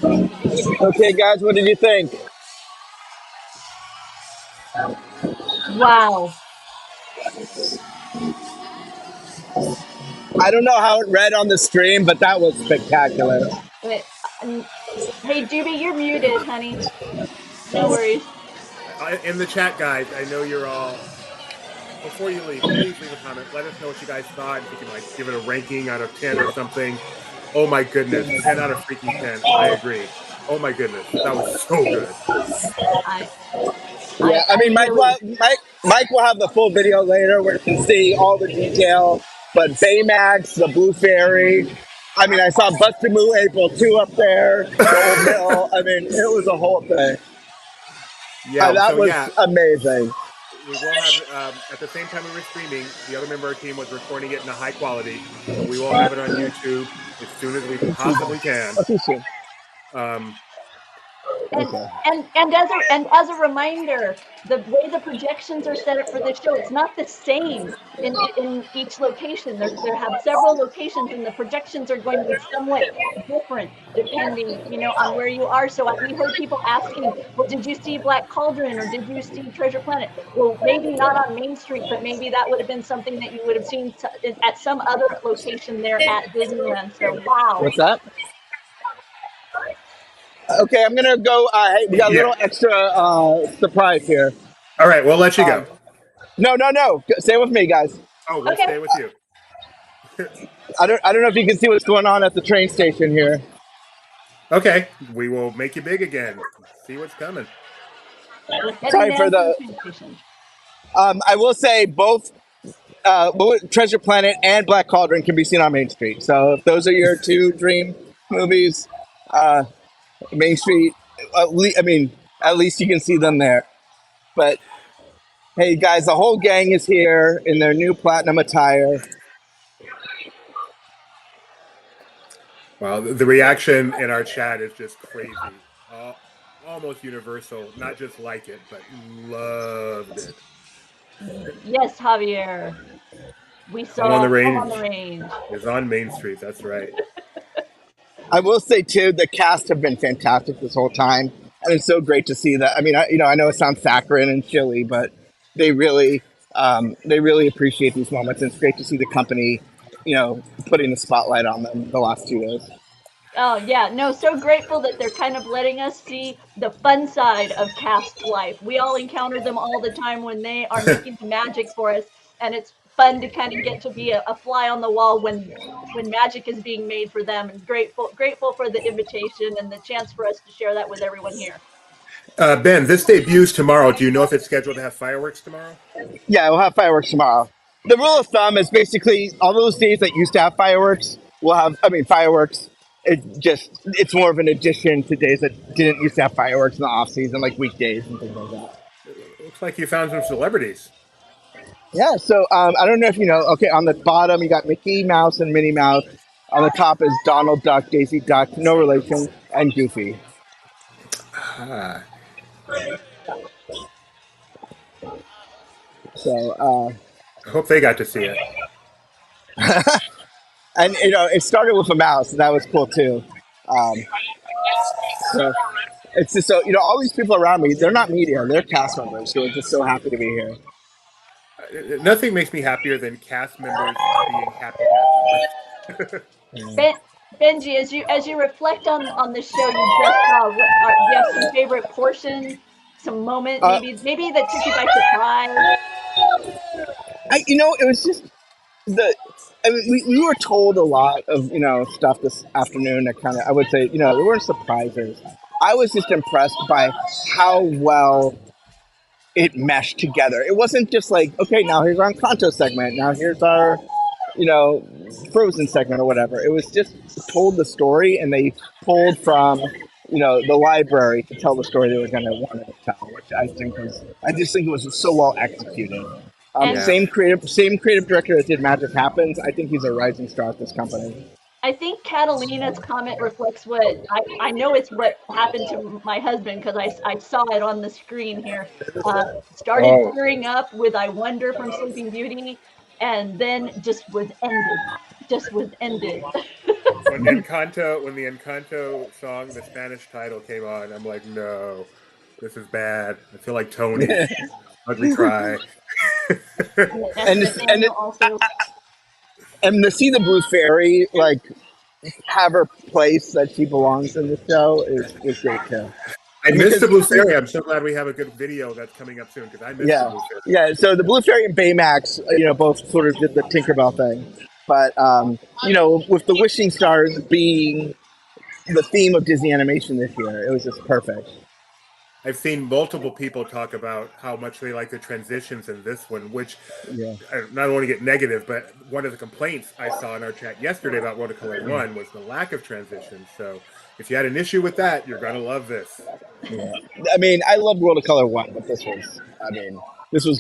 Okay, guys, what did you think? Wow. I don't know how it read on the stream, but that was spectacular. Wait, hey, Doobie, you're muted, honey. No worries. In the chat, guys, I know you're all. Before you leave, please leave a comment. Let us know what you guys thought. If you can give it a ranking out of 10 or something. Oh my goodness, 10 out of freaking 10. I agree. Oh my goodness, that was so good. Yeah, I mean, Mike will have the full video later where you can see all the detail. But Baymax, the Blue Fairy. I mean, I saw Busted Moo April 2 up there, the Old Mill. I mean, it was a whole thing. Yeah, that was amazing. We will have, at the same time we were streaming, the other member of our team was recording it in a high quality. So we will have it on YouTube as soon as we possibly can. And as a reminder, the way the projections are set up for this show, it's not the same in each location. There have several locations, and the projections are going to be somewhat different depending, on where you are. So we heard people asking, well, did you see Black Cauldron or did you see Treasure Planet? Well, maybe not on Main Street, but maybe that would have been something that you would have seen at some other location there at Disneyland. So wow. What's that? Okay, I'm gonna go. Hey, we got a little extra surprise here. All right, we'll let you go. No. Stay with me, guys. Oh, we'll stay with you. I don't know if you can see what's going on at the train station here. Okay, we will make you big again. See what's coming. Sorry for the. I will say both Treasure Planet and Black Cauldron can be seen on Main Street. So if those are your two dream movies, Main Street, at least you can see them there. But hey, guys, the whole gang is here in their new platinum attire. Wow, the reaction in our chat is just crazy. Almost universal. Not just like it, but loved it. Yes, Javier. We saw on the Range. On the Range. It's on Main Street. That's right. I will say too, the cast have been fantastic this whole time, and it's so great to see that. I mean, I know it sounds saccharine and chilly, but they really appreciate these moments, and it's great to see the company, putting the spotlight on them the last 2 days. Oh yeah, no, so grateful that they're kind of letting us see the fun side of cast life. We all encounter them all the time when they are making the magic for us, and it's fun to kind of get to be a fly on the wall when magic is being made for them, and grateful for the invitation and the chance for us to share that with everyone here. Ben, this debuts tomorrow. Do you know if it's scheduled to have fireworks tomorrow? Yeah, we'll have fireworks tomorrow. The rule of thumb is basically all those days that used to have fireworks will have. Fireworks. It's more of an addition to days that didn't used to have fireworks in the off season, like weekdays and things like that. Looks like you found some celebrities. Yeah, so I don't know if you know. Okay, on the bottom you got Mickey Mouse and Minnie Mouse. On the top is Donald Duck, Daisy Duck, no relation, and Goofy. So I hope they got to see it. And it started with a mouse, and that was cool too. So it's just so all these people around me, they're not media, they're cast members who are just so happy to be here. Nothing makes me happier than cast members being happy. Benji, as you reflect on the show, you just saw. Do you have some favorite portion, some moment, maybe that took you by surprise? It was just we were told a lot of stuff this afternoon that kind of, I would say, there weren't surprises. I was just impressed by how well it meshed together. It wasn't just like, okay, now here's our Encanto segment, now here's our Frozen segment or whatever. It was just told the story, and they pulled from the library to tell the story they were going to want to tell, which I just think it was so well executed. Same creative director that did Magic Happens. I think he's a rising star at this company. I think Catalina's comment reflects what I know. It's what happened to my husband, because I saw it on the screen here. Started tearing up with "I Wonder" from Sleeping Beauty, and then just was ended. when the Encanto song, the Spanish title came on, I'm like, no, this is bad. I feel like Tony. Ugly cry. and Nathaniel also. and to see the Blue Fairy like have her place that she belongs in the show was great too. I missed the Blue Fairy. I'm so glad we have a good video that's coming up soon because I missed the Blue Fairy. Yeah. So the Blue Fairy and Baymax, both sort of did the Tinkerbell thing, but with the Wishing Stars being the theme of Disney animation this year, it was just perfect. I've seen multiple people talk about how much they like the transitions in this one, which I not want to get negative, but one of the complaints I saw in our chat yesterday about Watercolor 1 was the lack of transitions. So if you had an issue with that, you're going to love this. Yeah. I mean, I loved Watercolor 1, but this was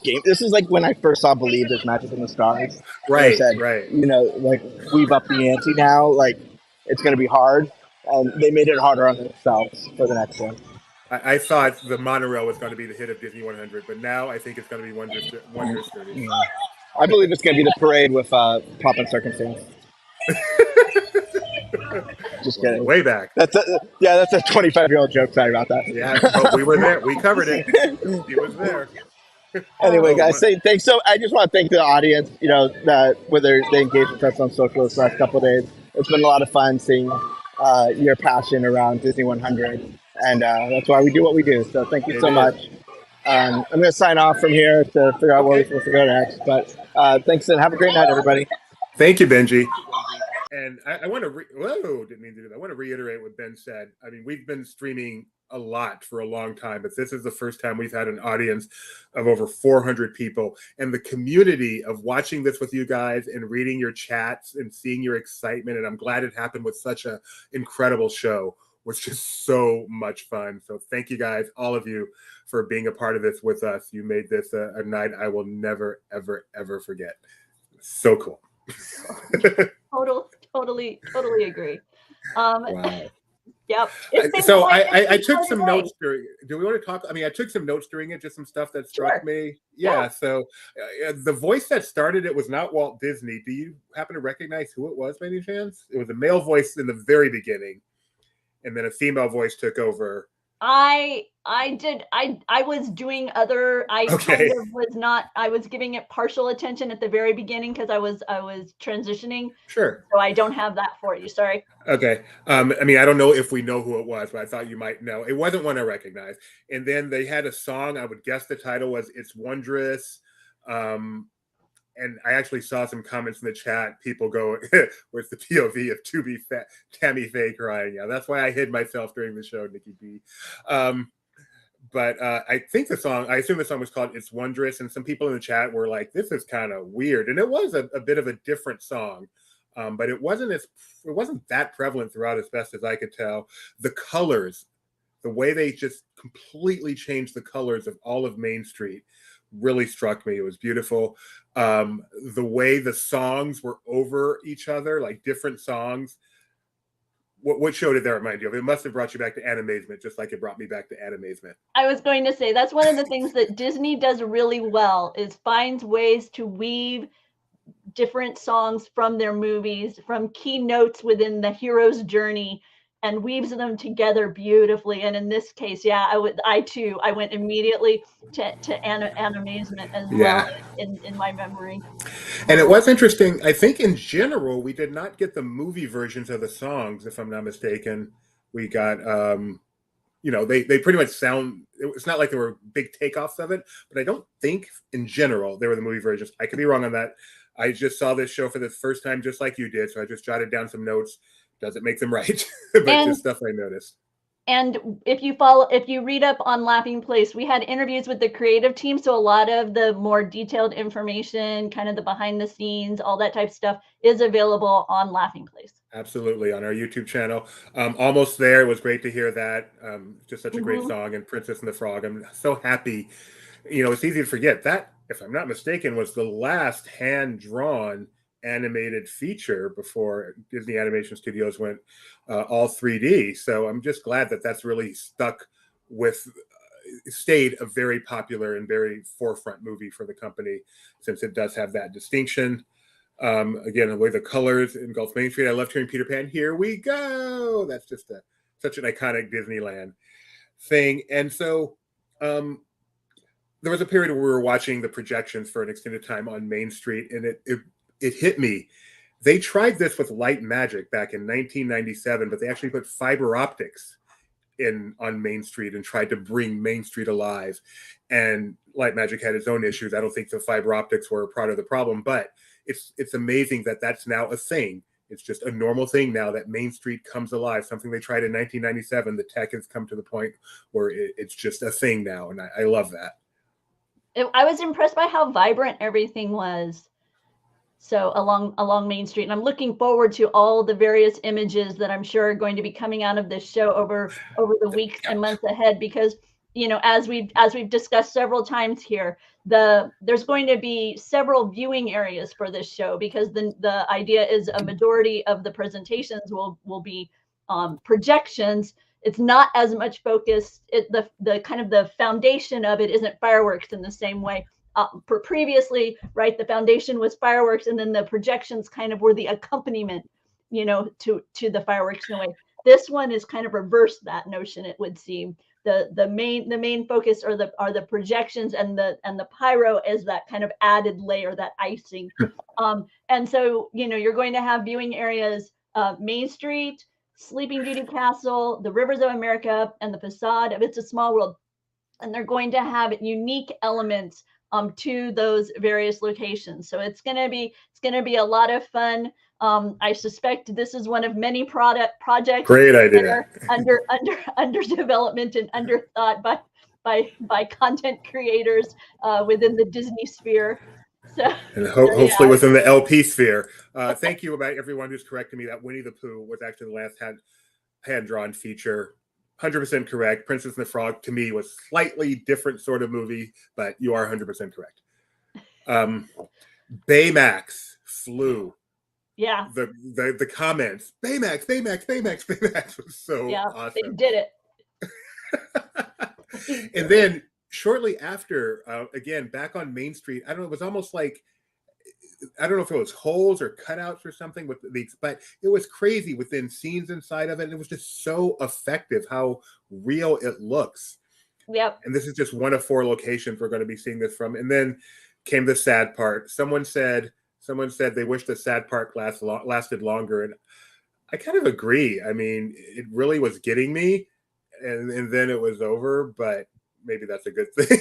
game. This is like when I first saw Believe There's Magic in the Stars. Right, I said, right. Like we've upped the ante now. Like it's going to be hard. And they made it harder on themselves for the next one. I thought the monorail was going to be the hit of Disney 100, but now I think it's going to be Wondrous Journeys. Yeah. I believe it's going to be the parade with Pop and Circumstance. Just kidding. Way back. That's a 25-year-old joke. Sorry about that. Yeah, but we were there. We covered it. It was there. Anyway, guys, thanks. So I just want to thank the audience. That whether they engaged with us on social this last couple of days, it's been a lot of fun seeing your passion around Disney 100. And that's why we do what we do. So thank you so much. I'm going to sign off from here to figure out where we're supposed to go next. But thanks and have a great night, everybody. Thank you, Benji. And I want to didn't mean to do that. I want to reiterate what Ben said. I mean, we've been streaming a lot for a long time, but this is the first time we've had an audience of over 400 people. And the community of watching this with you guys and reading your chats and seeing your excitement, and I'm glad it happened with such an incredible show, was just so much fun. So thank you guys, all of you, for being a part of this with us. You made this a night I will never, ever, ever forget. So cool. Totally agree. Wow. Yep. So I took some notes during. Do we want to talk? I mean, I took some notes during it, just some stuff that struck me. Yeah. So the voice that started it was not Walt Disney. Do you happen to recognize who it was by any chance? It was a male voice in the very beginning, and then a female voice took over. I did. I was doing other. Kind of was not. I was giving it partial attention at the very beginning because I was transitioning. Sure. So I don't have that for you. Sorry. Okay. I mean, I don't know if we know who it was, but I thought you might know. It wasn't one I recognized. And then they had a song. I would guess the title was "It's Wondrous." And I actually saw some comments in the chat. People go, "Where's the POV of Tammy Faye crying?" Yeah, that's why I hid myself during the show, Nikki B. But I think I assume the song was called "It's Wondrous," and some people in the chat were like, "This is kind of weird," and it was a bit of a different song, but it wasn't that prevalent throughout, as best as I could tell. The colors, the way they just completely changed the colors of all of Main Street, really struck me. It was beautiful. The way the songs were over each other, like different songs. What show did that remind you of? It must have brought you back to Animazement, just like it brought me back to Animazement. I was going to say that's one of the things that Disney does really well is finds ways to weave different songs from their movies, from key notes within the hero's journey, and weaves them together beautifully. And in this case, I went immediately to Animazement as well in my memory. And it was interesting. I think in general, we did not get the movie versions of the songs, if I'm not mistaken. We got, they pretty much sound, it's not like there were big takeoffs of it, but I don't think in general they were the movie versions. I could be wrong on that. I just saw this show for the first time, just like you did. So I just jotted down some notes. Doesn't make them right, but just stuff I noticed. And if you read up on Laughing Place, we had interviews with the creative team. So a lot of the more detailed information, kind of the behind the scenes, all that type of stuff is available on Laughing Place. Absolutely. On our YouTube channel. Almost There. It was great to hear that. Just such a great song. And Princess and the Frog. I'm so happy. It's easy to forget that, if I'm not mistaken, was the last hand-drawn animated feature before Disney Animation Studios went all 3D. So I'm just glad that that's really stayed a very popular and very forefront movie for the company, since it does have that distinction. Again, the way the colors engulf Main Street. I loved hearing Peter Pan. Here we go. That's just such an iconic Disneyland thing. And so there was a period where we were watching the projections for an extended time on Main Street, and it hit me. They tried this with Light Magic back in 1997, but they actually put fiber optics on Main Street and tried to bring Main Street alive. And Light Magic had its own issues. I don't think the fiber optics were part of the problem, but it's amazing that that's now a thing. It's just a normal thing now that Main Street comes alive. Something they tried in 1997. The tech has come to the point where it's just a thing now, and I love that. I was impressed by how vibrant everything was. So along Main Street, and I'm looking forward to all the various images that I'm sure are going to be coming out of this show over the weeks and months ahead, because as we've discussed several times here, there's going to be several viewing areas for this show, because the idea is a majority of the presentations will be projections. It's not as much focused. The kind of the foundation of it isn't fireworks in the same way. For previously, right, the foundation was fireworks, and then the projections kind of were the accompaniment, to the fireworks in a way. This one is kind of reversed that notion, it would seem. The main focus are the projections, and the pyro is that kind of added layer, that icing. And so you're going to have viewing areas, Main Street, Sleeping Beauty Castle, the Rivers of America, and the facade of It's a Small World, and they're going to have unique elements to those various locations. So it's going to be a lot of fun. I suspect this is one of many projects Great idea. that are under development and under thought by content creators within the Disney sphere. So, and hopefully within the LP sphere. Thank you about everyone who's correcting me that Winnie the Pooh was actually the last hand-drawn feature. 100% correct. Princess and the Frog to me was slightly different sort of movie, but you are 100% correct. Baymax flew. Yeah. The comments. Baymax was so awesome. They did it. And then shortly after, again, back on Main Street, I don't know, it was almost like, I don't know if it was holes or cutouts or something, but it was crazy within scenes inside of it. And it was just so effective how real it looks. Yep. And this is just one of 4 locations we're going to be seeing this from. And then came the sad part. Someone said they wish the sad part lasted longer. And I kind of agree. I mean, it really was getting me. And then it was over, but maybe that's a good thing.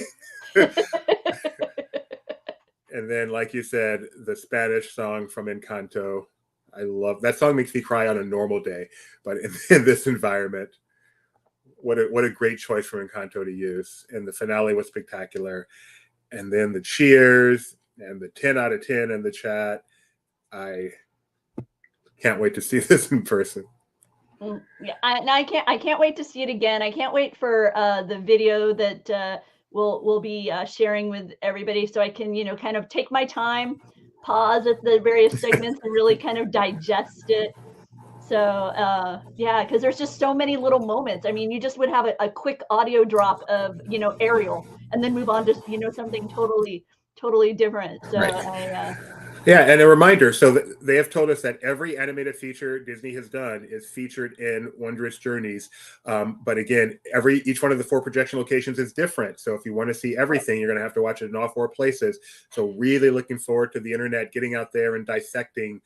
And then, like you said, the Spanish song from Encanto. I love that song. Makes me cry on a normal day, but in this environment, what a great choice from Encanto to use. And the finale was spectacular. And then the cheers and the 10 out of 10 in the chat. I can't wait to see this in person. Yeah, I can't wait to see it again. I can't wait for the video that we'll be sharing with everybody, so I can kind of take my time, pause at the various segments, and really kind of digest it. So yeah, because there's just so many little moments. I mean, you just would have a quick audio drop of Ariel, and then move on to something totally different. So right. Yeah, and a reminder, so they have told us that every animated feature Disney has done is featured in Wondrous Journeys. But again, each one of the 4 projection locations is different. So if you want to see everything, you're going to have to watch it in all 4 places. So really looking forward to the internet getting out there and dissecting,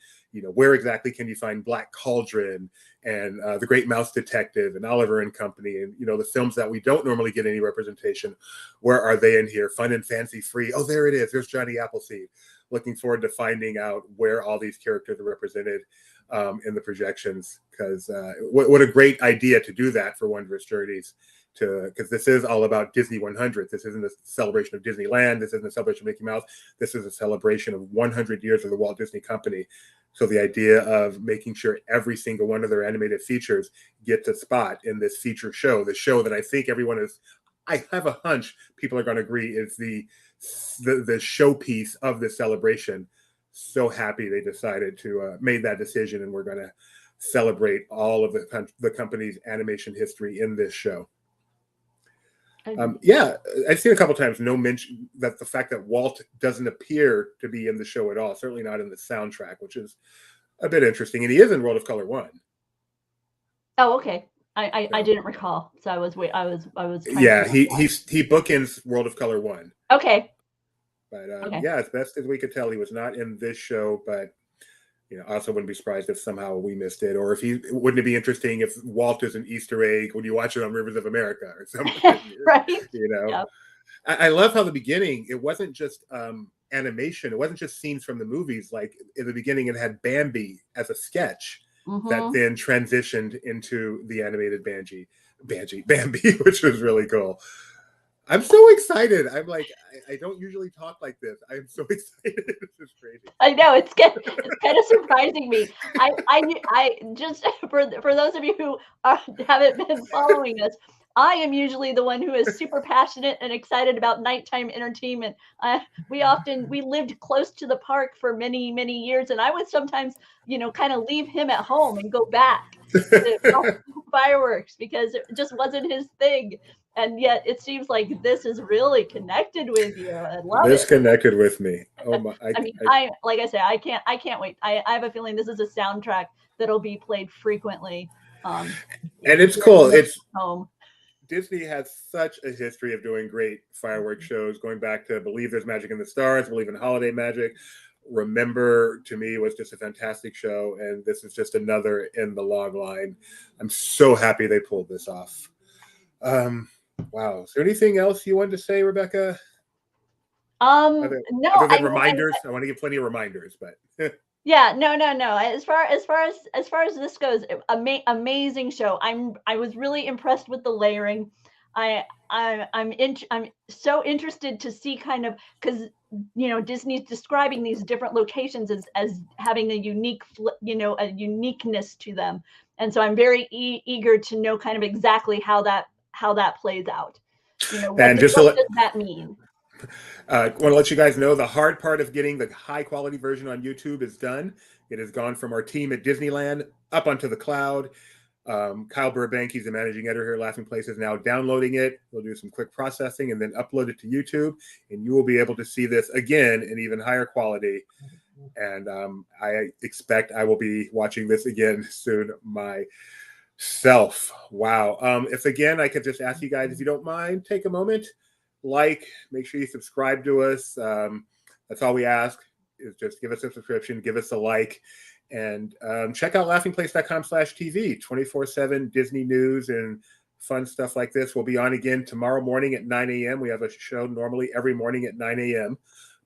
where exactly can you find Black Cauldron and The Great Mouse Detective and Oliver and Company, and the films that we don't normally get any representation. Where are they in here? Fun and fancy free. Oh, there it is. There's Johnny Appleseed. Looking forward to finding out where all these characters are represented in the projections, because what a great idea to do that for Wondrous Journeys, because this is all about Disney 100. This isn't a celebration of Disneyland. This isn't a celebration of Mickey Mouse. This is a celebration of 100 years of the Walt Disney Company. So the idea of making sure every single one of their animated features gets a spot in this feature show, the show that I think I have a hunch people are going to agree is the showpiece of this celebration. So happy they decided to made that decision, and we're going to celebrate all of the company's animation history in this show. Yeah, I've seen a couple times no mention that the fact that Walt doesn't appear to be in the show at all, certainly not in the soundtrack, which is a bit interesting. And he is in World of Color 1. Oh, okay. I didn't recall, so I was trying Yeah, to he bookends World of Color 1. Okay. But Okay. yeah, as best as we could tell, he was not in this show. But also wouldn't be surprised if somehow we missed it, or wouldn't it be interesting if Walt is an Easter egg when you watch it on Rivers of America or something? Right. Yep. I love how the beginning, it wasn't just animation, it wasn't just scenes from the movies. Like in the beginning, it had Bambi as a sketch that then transitioned into the animated Bambi, which was really cool. I'm so excited. I'm like, I don't usually talk like this. I'm so excited. This is crazy. I know it's kind of surprising me. I just for those of you who haven't been following us, I am usually the one who is super passionate and excited about nighttime entertainment. We lived close to the park for many years, and I would sometimes kind of leave him at home and go back to fireworks because it just wasn't his thing. And yet it seems like this is really connected with you. I love this it. connected with me. Oh my! Like I say, I can't wait. I have a feeling this is a soundtrack that'll be played frequently. And it's cool. It's home. Disney has such a history of doing great fireworks shows, going back to Believe There's Magic in the Stars, Believe in Holiday Magic. Remember, to me, was just a fantastic show, and this is just another in the long line. I'm so happy they pulled this off. Wow. Is there anything else you wanted to say, Rebecca? No. Other than reminders, I want to give plenty of reminders, but yeah, no. As far as this goes, amazing show. I was really impressed with the layering. I'm so interested to see kind of, because Disney's describing these different locations as having a a uniqueness to them, and so I'm very eager to know kind of exactly how that plays out. What does that mean? I want to let you guys know the hard part of getting the high quality version on YouTube is done. It has gone from our team at Disneyland up onto the cloud. Kyle Burbank, he's the managing editor here at Laughing Place, is now downloading it. We'll do some quick processing and then upload it to YouTube, and you will be able to see this again in even higher quality. And I expect I will be watching this again soon myself. Wow. If again, I could just ask you guys, if you don't mind, take a moment, make sure you subscribe to us. That's all we ask, is just give us a subscription, give us a like, and check out laughingplace.com/TV, 24/7 Disney news and fun stuff like this. We'll be on again tomorrow morning at 9 a.m. We have a show normally every morning at 9 a.m.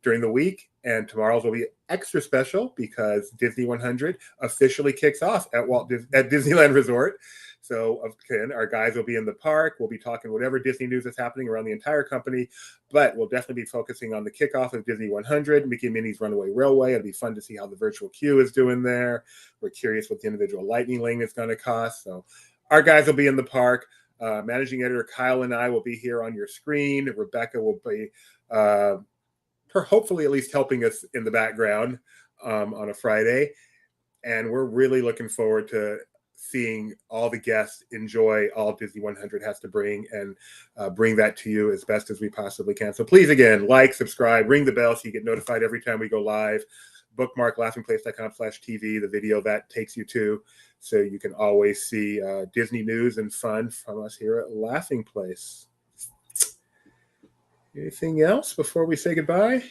during the week, and tomorrow's will be extra special because Disney 100 officially kicks off at Disneyland Resort. So again, our guys will be in the park. We'll be talking whatever Disney news is happening around the entire company, but we'll definitely be focusing on the kickoff of Disney 100, Mickey and Minnie's Runaway Railway. It'll be fun to see how the virtual queue is doing there. We're curious what the individual lightning lane is going to cost. So our guys will be in the park. Managing editor Kyle and I will be here on your screen. Rebecca will be hopefully at least helping us in the background on a Friday. And we're really looking forward to seeing all the guests enjoy all Disney 100 has to bring, and bring that to you as best as we possibly can. So please, again, like, subscribe, ring the bell so you get notified every time we go live. Bookmark laughingplace.com/TV, the video that takes you to, so you can always see Disney news and fun from us here at Laughing Place. Anything else before we say goodbye?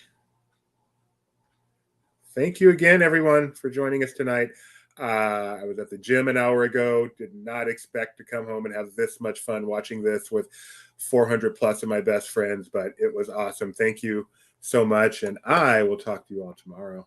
Thank you again, everyone, for joining us tonight. I was at the gym an hour ago, did not expect to come home and have this much fun watching this with 400 plus of my best friends, but it was awesome. Thank you so much, and I will talk to you all tomorrow.